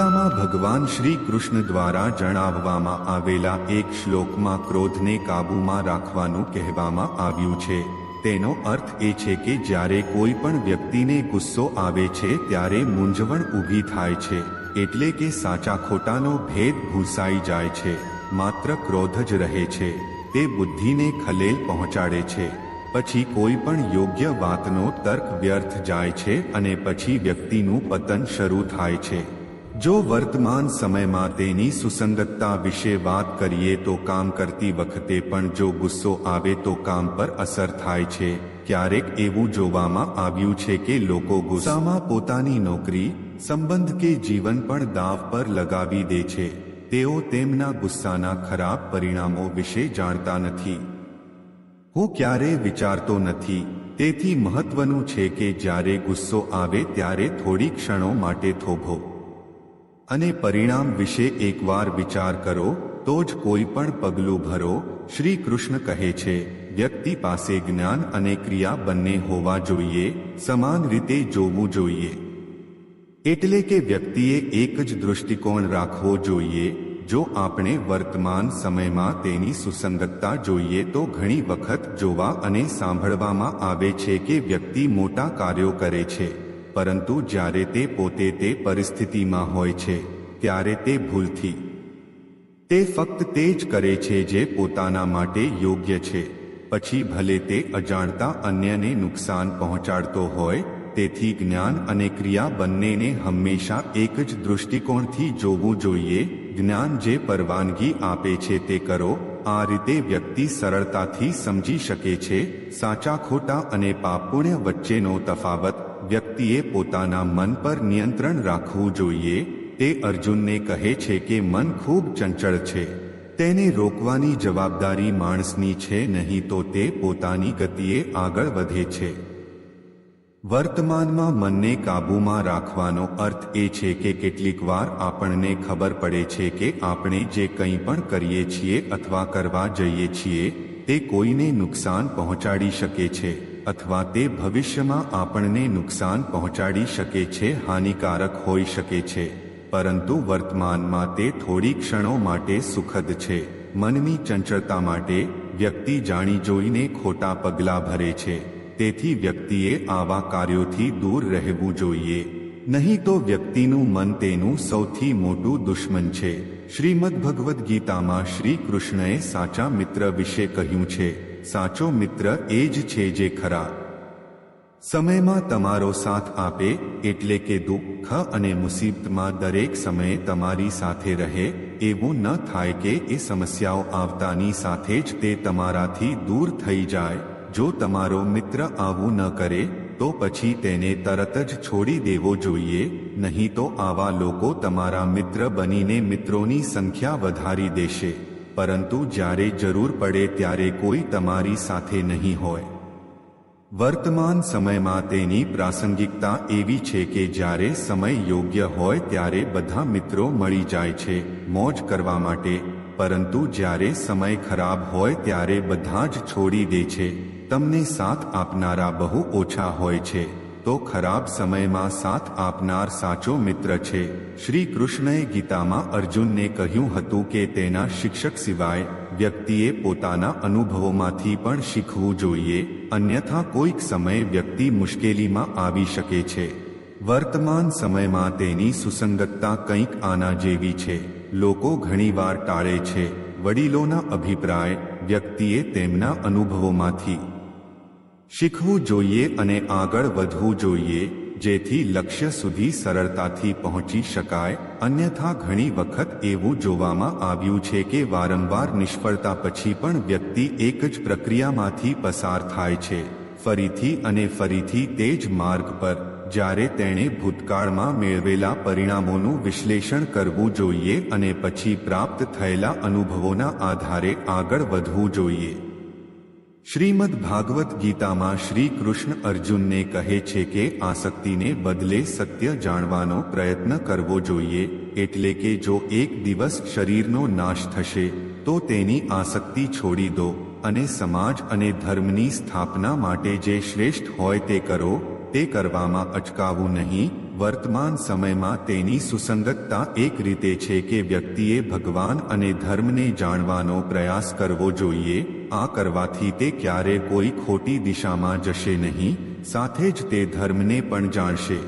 ગીતામાં ભગવાન શ્રી કૃષ્ણ દ્વારા જણાવવામાં આવેલા એક શ્લોકમાં ક્રોધને કાબૂમાં રાખવાનું કહેવામાં આવ્યું છે. તેનો અર્થ એ છે કે જ્યારે કોઈ પણ વ્યક્તિને ગુસ્સો આવે છે ત્યારે મૂંઝવણ ઊભી થાય છે, એટલે કે સાચા ખોટાનો ભેદ ભૂસાઈ જાય છે. માત્ર ક્રોધ જ રહે છે તે બુદ્ધિને ખલેલ પહોંચાડે છે. પછી કોઈ પણ યોગ્ય વાતનો તર્ક વ્યર્થ જાય છે અને પછી વ્યક્તિનું પતન શરૂ થાય છે. જો વર્તમાન સમયમાં તેની સુસંગતતા વિશે વાત કરીએ તો કામ કરતી વખતે પણ જો ગુસ્સો આવે તો કામ પર અસર થાય છે. ક્યારેક એવું જોવામાં આવ્યું છે કે લોકો ગુસ્સામાં પોતાની નોકરી, સંબંધ કે જીવન પણ દાવ પર લગાવી દે છે. તેઓ તેમના ગુસ્સાના ખરાબ પરિણામો વિશે જાણતા નથી. હું ક્યારેય વિચારતો નથી. તેથી મહત્વનું છે કે જ્યારે ગુસ્સો આવે ત્યારે થોડી ક્ષણો માટે થોભો અને પરિણામ વિશે એકવાર વિચાર કરો, તો જ કોઈ પણ પગલું ભરો. શ્રી કૃષ્ણ કહે છે, વ્યક્તિ પાસે જ્ઞાન અને ક્રિયા બંને હોવા જોઈએ, સમાન રીતે જોવું જોઈએ. એટલે કે વ્યક્તિએ એક જ દૃષ્ટિકોણ રાખવો જોઈએ. જો આપણે વર્તમાન સમયમાં તેની સુસંગતતા જોઈએ તો ઘણી વખત જોવા અને સાંભળવામાં આવે છે કે વ્યક્તિ મોટા કાર્યો કરે છે, પરંતુ જ્યારે તે પોતે તે પરિસ્થિતિમાં હોય છે ત્યારે તે ભૂલથી તે ફક્ત તે જ કરે છે જે પોતાના માટે યોગ્ય છે, પછી ભલે તે અજાણતા અન્યને નુકસાન પહોંચાડતો હોય. તેથી જ્ઞાન અને ક્રિયા બંનેને હંમેશા એક જ દૃષ્ટિકોણથી જોવું જોઈએ. જ્ઞાન જે પરવાનગી આપે છે તે કરો. આ રીતે વ્યક્તિ સરળતાથી સમજી શકે છે સાચા ખોટા અને પાપ પુણ્ય વચ્ચેનો તફાવત. વ્યક્તિએ પોતાના મન પર નિયંત્રણ રાખવું જોઈએ. તે અર્જુનને કહે છે કે મન ખૂબ ચંચળ છે, તેને રોકવાની જવાબદારી માણસની છે, નહીં તો તે પોતાની ગતિએ આગળ વધે છે. વર્તમાનમાં મનને કાબૂમાં રાખવાનો અર્થ એ છે કે કેટલીકવાર આપણને ખબર પડે છે કે આપણે જે કંઈ પણ કરીએ છીએ અથવા કરવા જઈએ છીએ તે કોઈને નુકસાન પહોંચાડી શકે છે, અથવા તે ભવિષ્યમાં આપણને નુકસાન પહોંચાડી શકે છે, હાનિકારક હોઈ શકે છે. પરંતુ વર્તમાનમાં તે થોડી ક્ષણો માટે સુખદ છે. મનની ચંચળતા માટે વ્યક્તિ જાણી જોઈને ખોટા પગલાં ભરે છે. તેથી વ્યક્તિએ આવા કાર્યોથી દૂર રહેવું જોઈએ, નહીં તો વ્યક્તિનું મન તેનું સૌથી મોટું દુશ્મન છે. શ્રીમદ્ ભગવદ્ ગીતામાં શ્રી કૃષ્ણએ સાચા મિત્ર વિશે કહ્યું છે, સાચો મિત્ર એ જ છે જે ખરા સમયમાં તમારો સાથ આપે, એટલે કે દુઃખ અને મુસીબતમાં દરેક સમયે તમારી સાથે રહે. એવું ન થાય કે એ સમસ્યાઓ આવતાની સાથે જ તે તમારાથી દૂર થઈ જાય. જો તમારો મિત્ર આવું ન કરે તો પછી તેને તરત જ છોડી દેવો જોઈએ, નહીં તો આવા લોકો તમારા મિત્ર બનીને મિત્રોની સંખ્યા વધારી દેશે, પરંતુ જ્યારે જરૂર પડે ત્યારે કોઈ તમારી સાથે નહીં હોય. વર્તમાન સમયમાં તેની પ્રાસંગિકતા એવી છે કે જ્યારે સમય યોગ્ય હોય ત્યારે બધા મિત્રો મળી જાય છે મોજ કરવા માટે, પરંતુ જ્યારે સમય ખરાબ હોય ત્યારે બધા જ છોડી દે છે. તમને સાથ આપનારા બહુ ઓછા હોય છે, તો ખરાબ સમયમાં સાથ આપનાર સાચો મિત્ર છે. શ્રી કૃષ્ણએ ગીતામાં અર્જુનને કહ્યું હતું કે તેના શિક્ષક સિવાય વ્યક્તિએ પોતાના અનુભવોમાંથી પણ શીખવું જોઈએ, અન્યથા કોઈક સમયે વ્યક્તિ મુશ્કેલીમાં આવી શકે છે. વર્તમાન સમયમાં તેની સુસંગતતા કંઈક આના જેવી છે. લોકો ઘણીવાર ટાળે છે વડીલોના અભિપ્રાય. વ્યક્તિએ તેમના અનુભવોમાંથી શીખવું જોઈએ અને આગળ વધવું જોઈએ, જેથી લક્ષ્ય સુધી સરળતાથી પહોંચી શકાય. અન્યથા ઘણી વખત એવું જોવામાં આવ્યું છે કે વારંવાર નિષ્ફળતા પછી પણ વ્યક્તિ એક જ પ્રક્રિયામાંથી પસાર થાય છે, ફરીથી અને ફરીથી તે જ માર્ગ પર, જ્યારે તેણે ભૂતકાળમાં મેળવેલા પરિણામોનું વિશ્લેષણ કરવું જોઈએ અને પછી પ્રાપ્ત થયેલા અનુભવોના આધારે આગળ વધવું જોઈએ. શ્રીમદ્ ભાગવત ગીતામાં શ્રી કૃષ્ણ અર્જુનને કહે છે કે આસક્તિને બદલે સત્ય જાણવાનો પ્રયત્ન કરવો જોઈએ. એટલે કે જો એક દિવસ શરીરનો નાશ થશે તો તેની આસક્તિ છોડી દો અને સમાજ અને ધર્મની સ્થાપના માટે જે શ્રેષ્ઠ હોય તે કરો. તે કરવામાં અચકાવું નહીં. વર્તમાન સમયમાં તેની સુસંગતતા એક રીતે છે કે વ્યક્તિએ ભગવાન અને ધર્મને જાણવાનો પ્રયાસ કરવો જોઈએ. આ કરવાથી તે ક્યારે કોઈ ખોટી દિશામાં જશે નહીં, સાથે જ તે ધર્મને પણ જાણશે,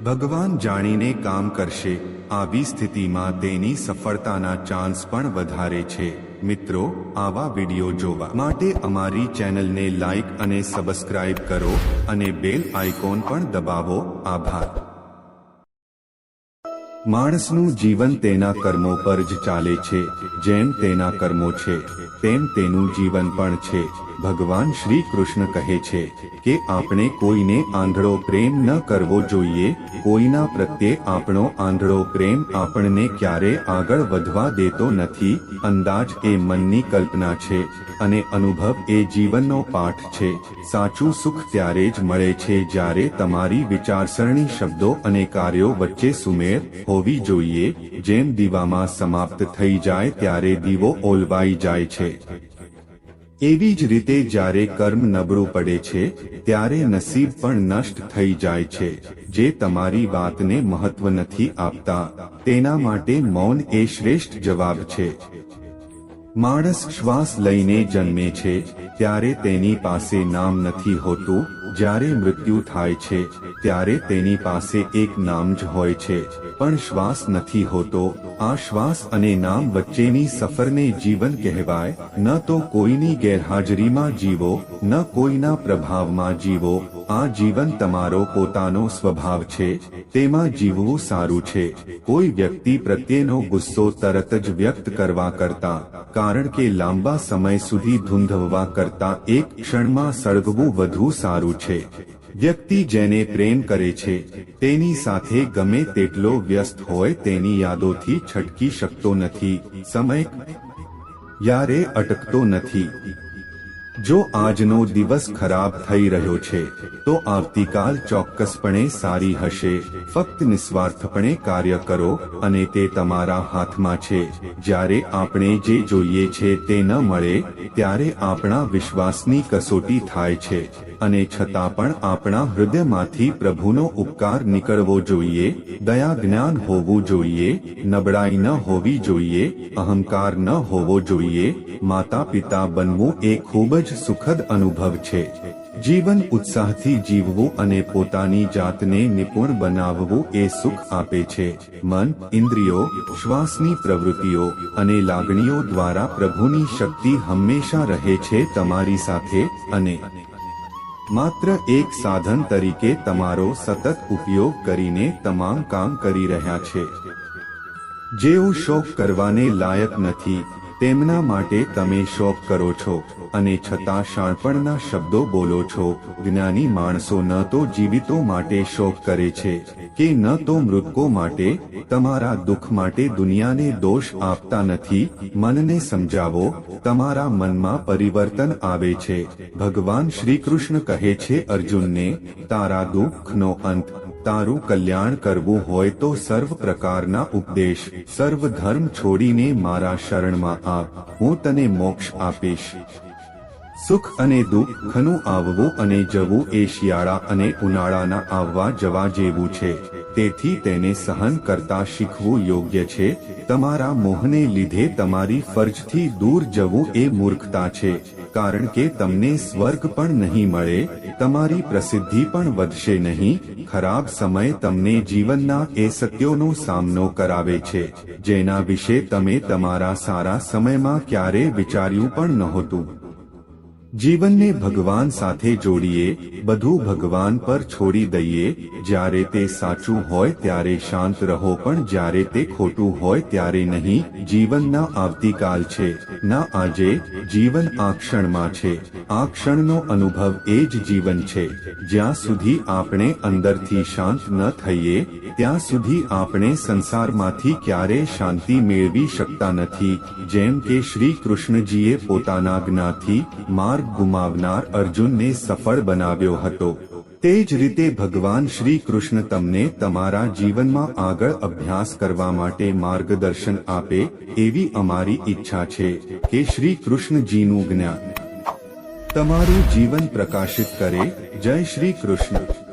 ભગવાન જાણીને કામ કરશે. આવી સ્થિતિમાં તેની સફળતાના ચાન્સ પણ વધારે છે. મિત્રો, આવા વિડિયો જોવા માટે અમારી ચેનલને લાઈક અને સબસ્ક્રાઇબ કરો અને બેલ આઇકોન પણ દબાવો. આભાર. માણસનું જીવન તેના કર્મો પર જ ચાલે છે. જેમ તેના કર્મો છે તેમ તેનું જીવન પણ છે. ભગવાન શ્રી કૃષ્ણ કહે છે કે આપણે કોઈને આંધળો પ્રેમ ન કરવો જોઈએ. કોઈના પ્રત્યે આપણો આંધળો પ્રેમ આપણને ક્યારે આગળ વધવા દેતો નથી. અંદાજ એ મનની કલ્પના છે અને અનુભવ એ જીવનનો પાઠ છે. સાચું સુખ ત્યારે જ મળે છે જ્યારે તમારી વિચારસરણી, શબ્દો અને કાર્યો વચ્ચે સુમેળ હોવી જોઈએ. જેમ દીવામાં સમાપ્ત થઈ જાય ત્યારે દીવો ઓલવાઈ જાય છે, એવી જ રીતે જ્યારે કર્મ નબળું પડે છે ત્યારે નસીબ પણ નષ્ટ થઈ જાય છે. જે તમારી વાતને મહત્વ નથી આપતા તેના માટે મૌન એ શ્રેષ્ઠ જવાબ છે. માણસ શ્વાસ લઈને જન્મે છે ત્યારે તેની પાસે નામ નથી હોતું. જ્યારે મૃત્યુ થાય છે ત્યારે તેની પાસે એક નામ જ હોય છે, પણ શ્વાસ નથી હોતો. આ શ્વાસ અને નામ વચ્ચેની સફરને જીવન કહેવાય. ન તો કોઈની ગેરહાજરીમાં જીવો, ન કોઈના પ્રભાવમાં જીવો. આ જીવન તમારો પોતાનો સ્વભાવ છે, તેમાં જીવવું સારું છે. કોઈ વ્યક્તિ પ્રત્યેનો ગુસ્સો તરત જ વ્યક્ત કરવા કરતા, કારણ કે લાંબા સમય સુધી ધૂંધવવા કરતા એક ક્ષણમાં સળગવું વધુ સારું છે. વ્યક્તિ જેને પ્રેમ કરે છે તેની સાથે ગમે તેટલો વ્યસ્ત હોય તેની યાદોથી છટકી શકતો નથી. સમય ક્યારે અટકતો નથી. જો આજનો દિવસ ખરાબ થઈ રહ્યો છે તો આવતીકાલ ચોક્કસપણે સારી હશે. ફક્ત નિસ્વાર્થપણે કાર્ય કરો અને તે તમારા હાથમાં છે. જ્યારે આપણે જે જોઈએ છે તે ન મળે ત્યારે આપણા વિશ્વાસની કસોટી થાય છે, અને છતાં પણ આપણા હૃદયમાંથી પ્રભુનો ઉપકાર નીકળવો જોઈએ. દયા, જ્ઞાન હોવું જોઈએ. નબળાઈ ન હોવી જોઈએ. અહંકાર ન હોવો જોઈએ. માતા પિતા બનવું એ ખૂબ જ સુખદ અનુભવ છે. જીવન ઉત્સાહથી જીવવું અને પોતાની જાતને નિપુણ બનાવવું એ સુખ આપે છે. મન, ઇન્દ્રિયો, શ્વાસની પ્રવૃત્તિઓ અને લાગણીઓ દ્વારા પ્રભુની શક્તિ હંમેશા રહે છે તમારી સાથે, અને માત્ર એક સાધન તરીકે તમારો સતત ઉપયોગ કરીને તમામ કામ કરી રહ્યા છે. જેઓ શોક કરવાને લાયક નથી તેમના માટે તમે શોક કરો છો અને છતાં શાણપણના શબ્દો બોલો છો. જ્ઞાની માણસો ન તો જીવિતો માટે શોક કરે છે કે ન તો મૃતકો માટે. તમારા દુઃખ માટે દુનિયાને દોષ આપતા નથી. મનને સમજાવો, તમારા મનમાં પરિવર્તન આવે છે. ભગવાન શ્રી કૃષ્ણ કહે છે અર્જુનને, તારા દુઃખનો અંત, તારું કલ્યાણ કરવું હોય તો સર્વ પ્રકારના ઉપદેશ, સર્વ ધર્મ છોડીને મારા શરણમાં આવ, હું તને મોક્ષ આપીશ. સુખ અને દુઃખનું આવવું અને જવું એ શિયાળા અને ઉનાળાના આવવા જવા જેવું છે. તેથી તેને સહન કરતા શીખવું યોગ્ય છે. તમારા મોહને લીધે તમારી ફરજથી દૂર જવું એ મૂર્ખતા છે, કારણ કે તમને સ્વર્ગ પણ નહીં મળે, તમારી પ્રસિદ્ધિ પણ વધશે નહીં. ખરાબ સમય તમને જીવનના એ સત્યોનો સામનો કરાવે છે જેના વિશે તમે તમારા સારા સમયમાં ક્યારે વિચાર્યું પણ નહોતું. જીવનને ભગવાન સાથે જોડીએ, બધું ભગવાન પર છોડી દઈએ. જ્યારે તે સાચું હોય ત્યારે શાંત રહો, પણ જ્યારે તે ખોટું હોય ત્યારે નહીં. જીવનના આવતીકાલ છે, ના આજે. જીવન આ ક્ષણમાં છે. આ ક્ષણનો અનુભવ એ જ જીવન છે. જ્યાં સુધી આપણે અંદરથી શાંત ન થઈએ ત્યાં સુધી આપણે સંસારમાંથી ક્યારેય શાંતિ મેળવી શકતા નથી. જેમ કે શ્રી કૃષ્ણજીએ પોતાના જ્ઞાથી માર્ગ ગુમાવનાર અર્જુનને સફળ બનાવ્યો હતો, તે જ રીતે ભગવાન શ્રી કૃષ્ણ તમને તમારા જીવનમાં આગળ અભ્યાસ કરવા માટે માર્ગદર્શન આપે. એવી અમારી ઈચ્છા છે કે શ્રી કૃષ્ણજીનું જ્ઞાન તમારું જીવન પ્રકાશિત કરે. જય શ્રી કૃષ્ણ.